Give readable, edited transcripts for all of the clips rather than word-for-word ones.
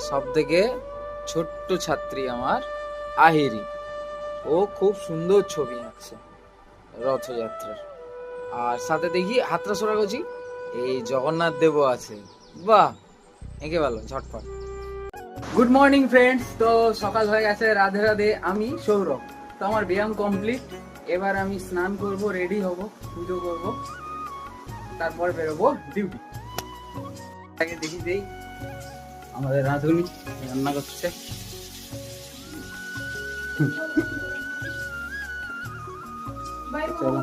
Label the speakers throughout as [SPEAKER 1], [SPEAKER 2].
[SPEAKER 1] সব থেকে ছোট্ট ছাত্রী আমার আহিরি। ও খুব সুন্দর ছবি আঁকছে রথযাত্রার। আর সাথে দেখি হাতটা সরা করছি, এই জগন্নাথ দেবও আছে। বাহ, এঁকে ভালো ঝটপট। গুড মর্নিং ফ্রেন্ডস, তো সকাল হয়ে গেছে, রাধে রাধে। আমি সৌরভ, তো আমার ব্যায়াম কমপ্লিট। এবার আমি স্নান করব, রেডি হব, পুজো করব, তারপর বেরোবো ডিউটি। আগে দেখি দেই আমাদের রাঁধুনি রান্না করছে। চলো,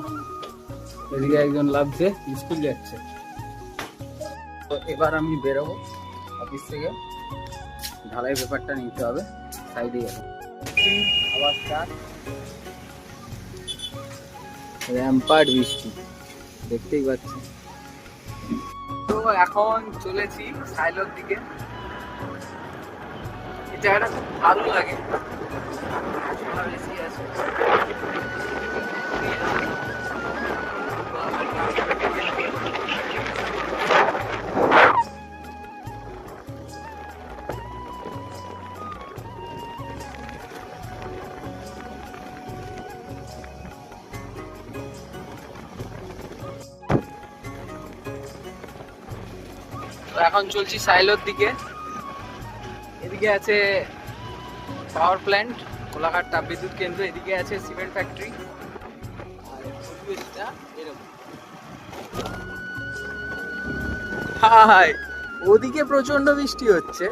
[SPEAKER 1] এদিকে একজন লাভছে, স্কুল যাচ্ছে। তো এবার আমি বেরোবো অফিস থেকে, ঢালাই পেপারটা নিতে হবে, সাইডে গেল আবার স্টার্ট। র্যাম্পার্ট বৃষ্টি দেখতেই পাচ্ছি। তো এখন চলেছি সাইলোর দিকে। এই জায়গাটা খুব ভালো লাগে, বেশি আছে। এখন চলছি সাইলোর দিকে। এদিকে আছে পাওয়ার প্ল্যান্ট, কোলাঘাট তাপবিদ্যুৎ কেন্দ্র, এদিকে আছে সিমেন্ট ফ্যাক্টরি। আর পরিবেশটা এরকম। হাই, ওদিকে প্রচন্ড বৃষ্টি হচ্ছে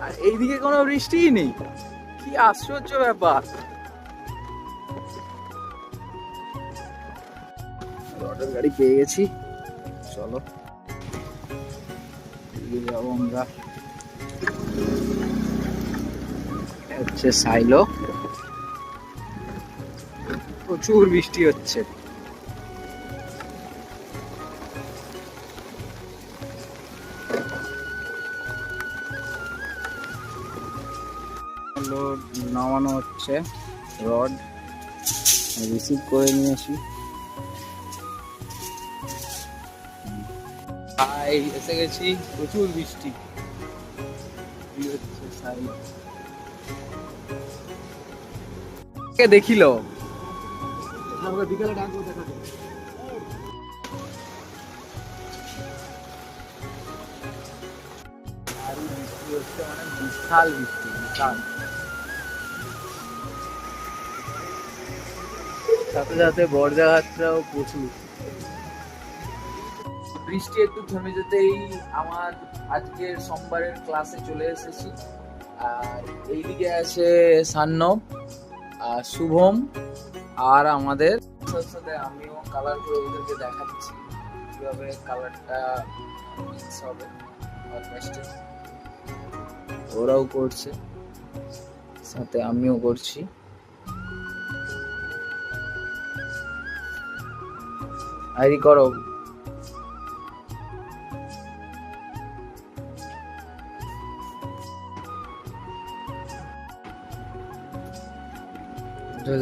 [SPEAKER 1] আর এইদিকে কোনো বৃষ্টিই নেই, কি আশ্চর্য ব্যাপার। রডের গাড়ি পেয়ে গেছি, চলো যাবো আমরা। হচ্ছে সাইলো, প্রচুর বৃষ্টি হচ্ছে। লোড নামানো হচ্ছে, রড রিসিভ করে নিয়ে আসি। এসে গেছি, প্রচুর বৃষ্টি হচ্ছে। সাইলো কে দেখিল, বিকালে ডাকবো, দেখা যাবে। আর বৃষ্টি হচ্ছে, মানে বিশাল বৃষ্টি, বিশাল। সাথে সাথে বর্জাঘাতটাও প্রচুর। বৃষ্টি একটু থেমে যেতেই আমার আজকের সোমবারের ক্লাসে চলে এসেছি। আর এইদিকে আছে সান্নব, শুভম, আর আমাদের সাথে আমিও কালার করে ওদেরকে দেখাচ্ছি কিভাবে কালারটা মিক্স হবে। ওরাও করছে, সাথে আমিও করছি। আইরি করো।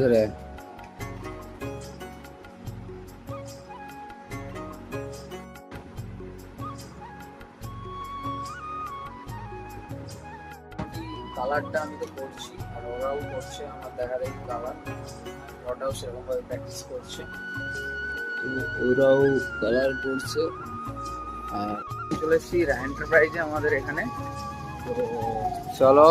[SPEAKER 1] ধরে কালারটা আমি তো করছি আর ওরাও করছে, আমার দেখা দেখি কালার। ওরাও সেরকম ভাবে প্র্যাকটিস করছে, ওরাও কালার করছে। আর চলে এসেছি এন্টারপ্রাইজে আমাদের এখানে। তো চলো